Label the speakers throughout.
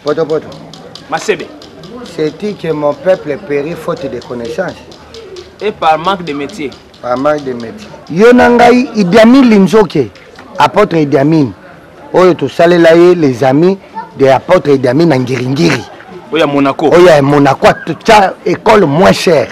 Speaker 1: Poto poto.
Speaker 2: Masebe.
Speaker 1: C'est-il que mon peuple périt faute de connaissances?
Speaker 2: Et par manque de métier.
Speaker 1: Par manque de métier. Yonangai Idi Amin Linzoke, apôtre Idi Amin. Oyo to salela les amis de apôtre Idi Amin na Ngiringiri.
Speaker 2: Oya Monaco.
Speaker 1: Oya Monaco, tu as école moins chère.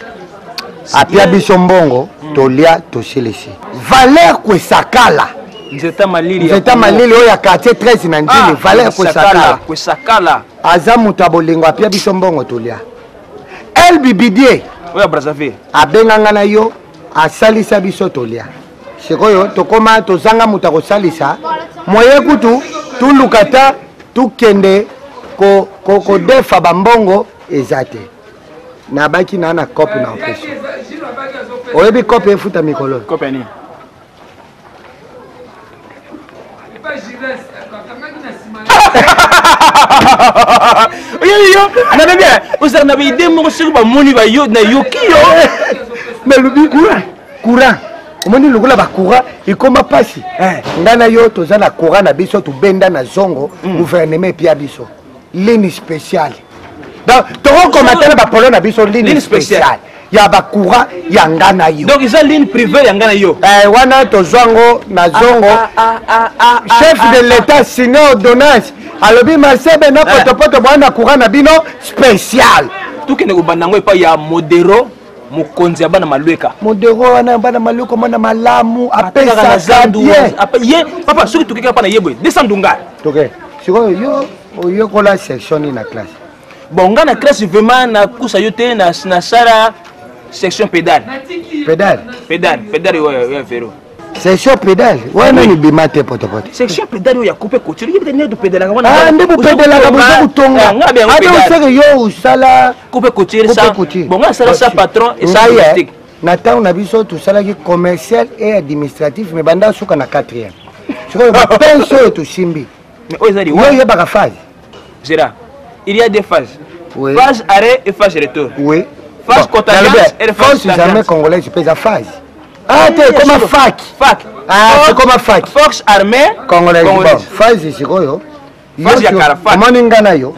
Speaker 1: Apia Bisombongo, tolia tosilesi. Valeur Kwesakala.
Speaker 2: Nzeta Malili.
Speaker 1: Nzeta Malili oya quartier 13 na Ndili. Valeur Kwesakala.
Speaker 2: Kwesakala.
Speaker 1: Azamu tabolingo apia Bisombongo tolia. El Bibidie.
Speaker 2: Oya Brazzaville.
Speaker 1: Abenganga na yo asalisa biso tolia. Sikoyo tokoma tozanga mutako salisa. Moye kutu tulukata tukende ko defa bambongo ezate. Na baki na kopi na opeso. Oyebi kopi efuta mikolo.
Speaker 2: Kopi ni. Yo, na bébé, vous avez une idée mon sur ba moni ba yo na yoki yo.
Speaker 1: Mais le courant. Omoni lokola ba courant ikoma pasi. Ngana yo tozana courant na biso to benda na zongo gouvernement pia biso. Ligne spéciale. Donc toro commentaire ba polo na biso ligne spéciale. Ya ba courant ya ngana yo.
Speaker 2: Donc ils ont ligne privée ya ngana yo.
Speaker 1: Wana to zongo na zongo. Chef de l'état signé ordonnance. Alobi Masebe na poto bwana courant na bino spécial.
Speaker 2: Tout que ne bandango pas ya modéro mokonzi bana malweka.
Speaker 1: Modéro wana bana malweka mona malamu apesa zandu.
Speaker 2: Ye papa soki tukeka pa na yebwe descendunga.
Speaker 1: Toke. Siko yo kola section ni na classe.
Speaker 2: Bon nga na classe vraiment na kusa yote na sara section pédale. Pédale ouais véro.
Speaker 1: Section pédale. Ouais nani bimate poto.
Speaker 2: Section pédale ya couper couture. Il y a de pédale wana.
Speaker 1: Ah ndebo pédale ka bozo kutonga. Ade usere yo usala
Speaker 2: couper couture ça. Bon nga sala ça patron et ça logistique.
Speaker 1: Na temps na biso tout sala qui commercial et administratif mais banda suka na 4e. Siko ba penso to simbi.
Speaker 2: Mais ozali
Speaker 1: ouais ya ba phase.
Speaker 2: Gérard. Il y a des phases.
Speaker 1: Oui.
Speaker 2: Phase arrêt et phase retour.
Speaker 1: Oui.
Speaker 2: Phase contingence et phase
Speaker 1: jamais congolais je pèse à phase. Ah, t'es comme un fac. Ah, c'est comme un fac.
Speaker 2: Force armée
Speaker 1: congolais. Phase c'est quoi yo?
Speaker 2: Phase ya Carafat.
Speaker 1: Comment ngana yo?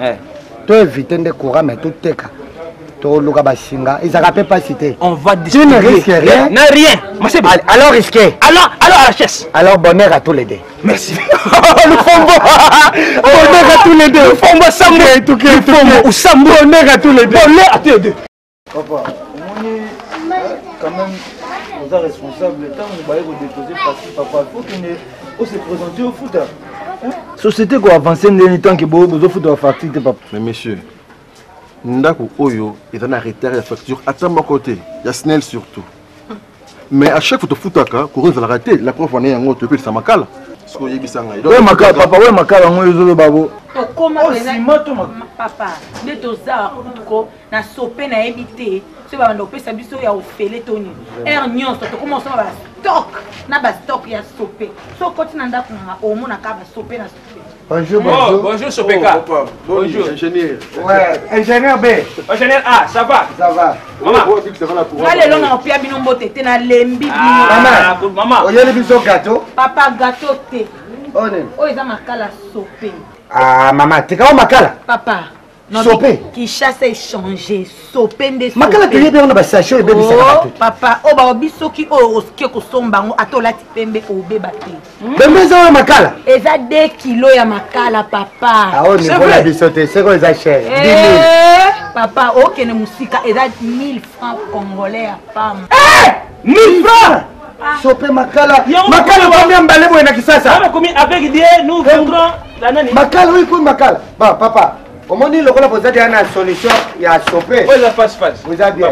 Speaker 1: To éviter de courant mais tout teka. To luka basinga, ils n'arrêtent pas citer.
Speaker 2: On va
Speaker 1: tu ne risques rien.
Speaker 2: Non rien.
Speaker 1: Alors risquez.
Speaker 2: Alors à la chaise.
Speaker 1: Alors bonheur à tous les deux.
Speaker 2: Merci.
Speaker 1: Le fombo. Bonheur à tous les deux.
Speaker 2: Le fombo sambo et tout que fombo ou sambo
Speaker 1: bonheur à tous les deux.
Speaker 2: Bonheur à tous les deux.
Speaker 3: Papa, quand même vous êtes responsable tant vous allez vous déposer facile papa il faut se présenter au foot. Société quoi avancer dans temps que vous foot au facture papa.
Speaker 4: Mais monsieur ndako oyo est en retard de facture à ta côté, il y a Snell surtout. Mais à chaque fois que tu foutaka, courant va rater, la prof on est en haut, tu peux ça makala. Ce qu'on y est bisanga.
Speaker 3: Ouais makala papa, ouais makala on est zolo babo.
Speaker 5: Comment papa, de toza ko na sopé na éviter. Ce va nous pesa biso ya ofele toni. Nyonso to commence ba stock, na ba stock ya sopé. So koti na ndako na o mona ka ba sopé na sopé.
Speaker 1: Bonjour,
Speaker 2: bonjour Sopeka.
Speaker 4: Bonjour ingénieur.
Speaker 1: Ouais, ingénieur B.
Speaker 2: Ingénieur A, ça va?
Speaker 1: Ça va.
Speaker 2: Maman,
Speaker 5: allez là na opia bino mbote te na lembi
Speaker 2: bino. Maman.
Speaker 1: Oyeli biso gâteau?
Speaker 5: Papa gâteau te.
Speaker 1: Onen.
Speaker 5: O eza makala sopé.
Speaker 1: Ah maman, tika makala.
Speaker 5: Papa.
Speaker 1: Sopé.
Speaker 5: Qui chasse échanger, sopé de sopé.
Speaker 1: Makala te yebe on ba sachet ebe bisaka te.
Speaker 5: Papa, o ba biso ki o oske ko sombango atolati pembe o beba te.
Speaker 1: Bembe za makala.
Speaker 5: Eza 2 kilos ya makala papa.
Speaker 1: Ah on niveau la biso te, c'est quoi ça cher? 10 000.
Speaker 5: Papa, o kene musika eza 1000 francs congolais à pam.
Speaker 1: 1000 francs. Sopé makala. Makala combien mbale boye na kisasa?
Speaker 2: On a commis avec Dieu, nous vendrons la nani.
Speaker 1: Makala oui quoi makala. Bah papa. Comment dit le rôle pour aider à une solution? Il y a chopé.
Speaker 2: Oui, la face.
Speaker 1: Vous avez bien.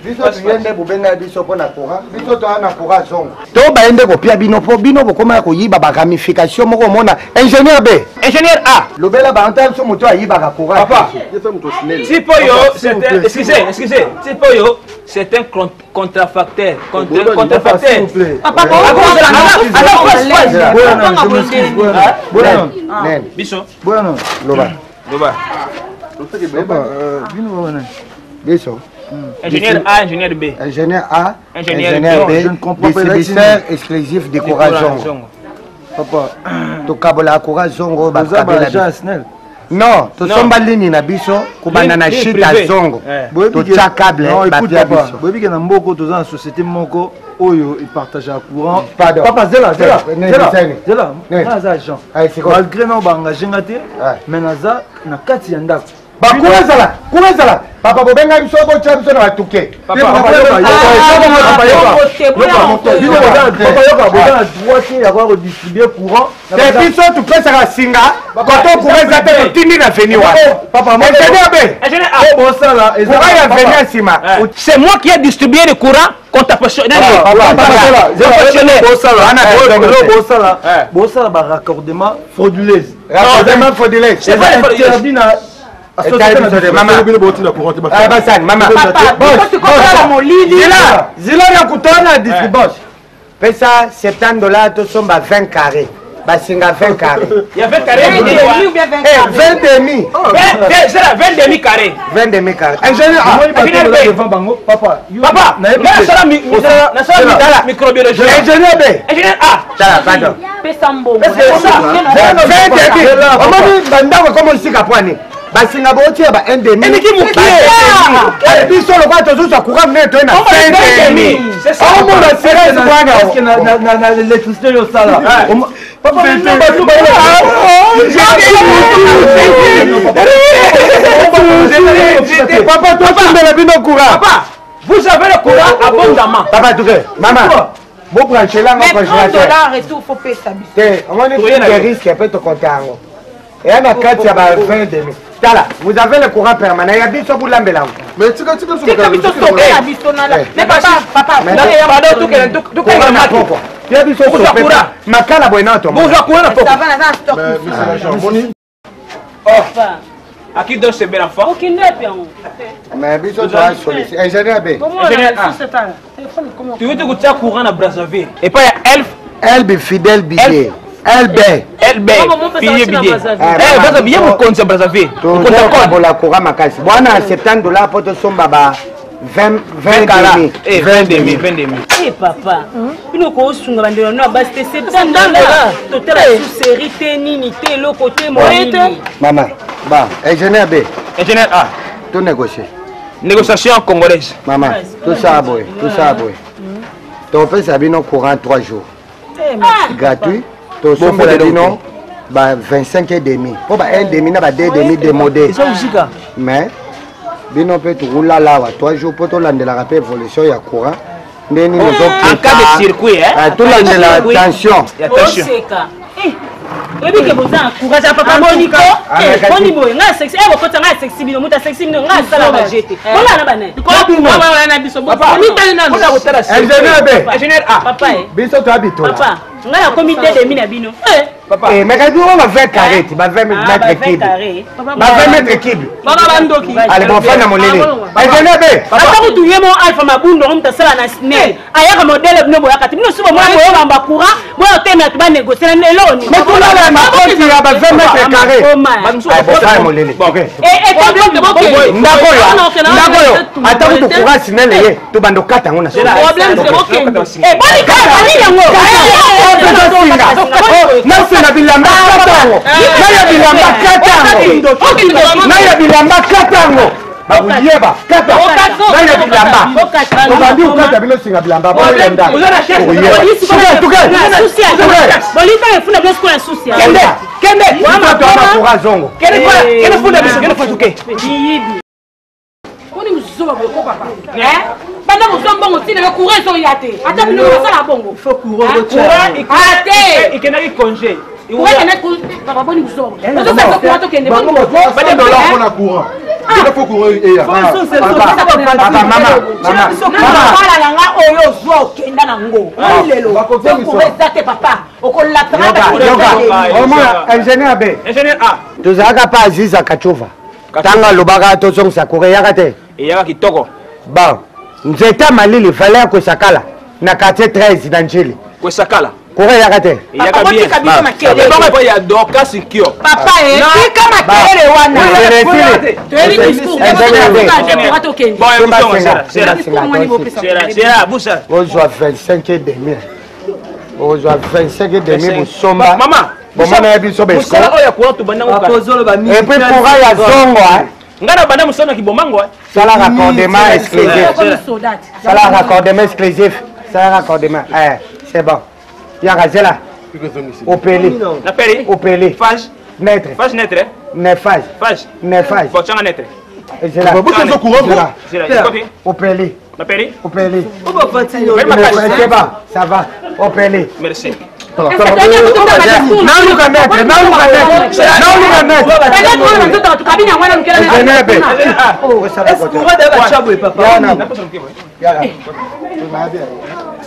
Speaker 1: Biso tuyende bubenga biso pona courant. Biso to ana courant zongo. To baende ko pia bino bokoma ko yiba ba ramification moko mona. Ingénieur B. Ingénieur A. Lobela ba entendre so moto ayiba ka courant. Papa.
Speaker 2: Tipoyo, excusez. Tipoyo, c'est un contrefacteur. Contrefacteur.
Speaker 5: Papa,
Speaker 2: Biso.
Speaker 3: Bueno.
Speaker 1: Loba.
Speaker 2: Ingénieur A, ingénieur B.
Speaker 1: Ingénieur A,
Speaker 2: ingénieur
Speaker 1: B.
Speaker 3: Je ne comprends pas.
Speaker 1: Distributeur exclusif de courage zongo.
Speaker 3: Papa,
Speaker 1: to kabola courage zongo ba
Speaker 3: kabela Snell.
Speaker 1: Non, tosomba ligne na biso kubanda na shita zongo. Tocha câble batia biso.
Speaker 3: Boyebi ke na mboko toza na société moko oyo il partage courant.
Speaker 1: Pardon.
Speaker 3: Papa zela. Naza agent. Malgré na ba engagé ngate, mais naza na kati ya ndako.
Speaker 1: Ba kuwezala. Papa bobenga biso ko tsa biso na batuke.
Speaker 3: Papa yoka droit ya ko distribuer courant.
Speaker 1: Te biso tu pesa ka singa. Koto kuweza te tindi na veni wa. Papa mo
Speaker 2: c'est moi qui ai distribué le courant quand t'as passionné.
Speaker 3: Bosala ba raccordement frauduleuse.
Speaker 1: Raccordement frauduleuse.
Speaker 3: C'est interdit na
Speaker 1: zila na kutona distribos pesa $70 tosomba 20 carrés basinga 20 carrés.
Speaker 2: Il y a 20 carrés.
Speaker 1: 20 demi.
Speaker 2: C'est la 20 demi carrés.
Speaker 1: 20 demi carrés. Ingénieur
Speaker 3: papa.
Speaker 2: Papa, microbiologie.
Speaker 1: Ingénieur B.
Speaker 2: Ingénieur A.
Speaker 1: Pardon. 20 demi. Comment ici kapwani? Basinga botia ba 1 demi. Biso lokwa tozusa courant net na 5 demi. C'est ça. On monte serrer
Speaker 3: na l'électricité yo sala. Papa
Speaker 1: Papa toi tu me bino courant.
Speaker 2: Papa, vous avez le courant abondamment.
Speaker 1: Papa tu veux. Maman. Bon brancher là
Speaker 5: mais $30 et tout faut payer ça.
Speaker 1: On a des risques peut te compter en haut. Et on a 4 ya ba 20 demi. Tala, vous avez le courant permanent. Il y a biso pour l'ambulance.
Speaker 4: Mais tu as
Speaker 5: Mais papa,
Speaker 1: il y a biso courant. Makala boinato.
Speaker 2: Bonjour courant na poko.
Speaker 5: ça va na stock.
Speaker 2: Oh. À qui donne ce bel enfant?
Speaker 1: Mais biso tu as solution. Ingénieur B.
Speaker 2: Ingénieur A. Tu veux te goûter courant à Brazzaville. Et pas il y a Elf.
Speaker 1: Elbe fidèle billet. LB.
Speaker 2: Pilier billet. Vous bien mon compte Brazzaville.
Speaker 1: Vous comptez la courant makasi. Bwana $70 pour te somba ba 20 demi.
Speaker 2: 20 demi.
Speaker 6: Eh papa, il nous cause sur la bande no base $70. Total sous-série nini té le côté mon.
Speaker 1: Maman. Bah, ingénieur B.
Speaker 2: Ingénieur A.
Speaker 1: Tout négocier.
Speaker 2: Négociation congolaise.
Speaker 1: Maman, tout ça boy. Ton père sabino courant 3 jours. Gratuit. Ton sombre dino ba 25 et demi. Pour ba 1 demi na ba 2 demi démodé. Mais bino peut tout là 3 jours pour tout l'ande la rappel évolution ya courant.
Speaker 2: En cas de circuit
Speaker 1: tout l'ande la tension.
Speaker 6: Oui, que vous avez courage à papa Monico. Monico, on a sexy, on a sexy, on a sexy, on a ça la jeter. Voilà la banane.
Speaker 2: Ingénieur A.
Speaker 6: Papa,
Speaker 1: biso to habito.
Speaker 6: Papa, on a un comité de minabino.
Speaker 1: Papa, mais quand on va 20 carrés, tu vas 20 mètres cubes. 20 mètres cubes.
Speaker 6: Papa Bandoki.
Speaker 1: Allez, bon, fin à mon lélé. Ingénieur B.
Speaker 6: Attends, tu es mon alpha mabundo, on t'a ça la snail. Aya modèle de nos boyakati. Nous sommes moi, on va courir. Moi, on t'aime, tu vas négocier un élon.
Speaker 1: Mais pour la ma compte, il y a 20 mètres carrés. Allez, mon lélé.
Speaker 6: Et
Speaker 1: attends, tu courras, sinon, tu vas nous casser.
Speaker 6: Le problème, c'est OK. Et bon, il
Speaker 1: na bilamba katango na bilamba katango bakuyeba kata na bilamba obandi ukata bino singa bilamba bolenda kende kwa zongo
Speaker 2: kende funda biso kende futuke
Speaker 5: Koni muzoba boko papa. Banda muzombo ntine le courant so yate. Ata bino basala bongo.
Speaker 3: Faut courant
Speaker 5: ate.
Speaker 2: Ikenaki congé.
Speaker 5: Ouais, papa boni muzoba. Ozo sa courant to kende.
Speaker 4: Ba dollar pour la courant. Il faut courant et ya.
Speaker 1: Papa mama.
Speaker 5: Bala yanga oyo zo kenda nango. Lelo. Ko ezate papa. Okola trata.
Speaker 1: Au moins ingénieur B.
Speaker 2: Ingénieur A.
Speaker 1: Tozaka pa Aziza Kachova. Tanga lobaka to song sakure yakate.
Speaker 2: Eyaka kitoko.
Speaker 1: Bon, nzeta malili fallait ko sakala na quartier 13 d'Angeli.
Speaker 2: Ko sakala.
Speaker 1: Kore yakate.
Speaker 2: Eyaka bien. Papa ya doka sikio.
Speaker 5: Papa tika makele wana.
Speaker 2: C'est Boussa.
Speaker 1: Aujourd'hui 25 et demi. Aujourd'hui 25 et demi vous somba.
Speaker 2: Maman.
Speaker 1: bomona ya biso besko
Speaker 2: mosala oyo ya courant tobandango
Speaker 1: et puis courant ya zongo
Speaker 2: nga na banda mosala na kibomango
Speaker 1: sala raccordement exclusif sala raccordement exclusif sala raccordement c'est bon yaka zela opeli
Speaker 2: napeli
Speaker 1: opeli
Speaker 2: phase
Speaker 1: netre
Speaker 2: phase netre
Speaker 1: nefage
Speaker 2: phase
Speaker 1: nefage
Speaker 2: bon tchanga netre
Speaker 1: zela opeli
Speaker 2: napeli
Speaker 1: opeli
Speaker 2: c'est
Speaker 1: bon ça va opeli
Speaker 2: merci
Speaker 1: naluka netre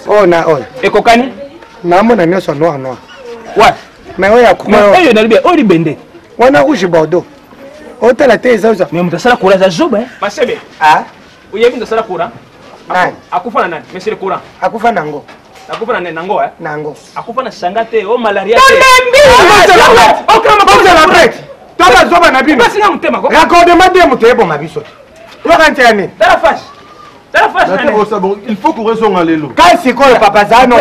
Speaker 1: ona oyo
Speaker 2: ekokani
Speaker 1: namona nyonso noir noir
Speaker 2: wa
Speaker 1: mais oyo
Speaker 2: oyo nalibe oyo libende
Speaker 1: wana rouge bordeaux otala te eza oza
Speaker 2: mais moto asala courant aza zoba masebe oyebi moto asala courant
Speaker 1: nani
Speaker 2: akufa na nani monsieur le courant
Speaker 1: akufa nango
Speaker 2: akufa na nani nango
Speaker 1: nango
Speaker 2: akufa na sanga te o malaria
Speaker 1: toba zoba na bino
Speaker 2: basinga motema ko
Speaker 1: raccordement de moto eboma biso te yokantia nini
Speaker 2: tala face
Speaker 4: il faut qu'on raisonne à l'élo.
Speaker 1: Quand c'est quoi le papa Zano?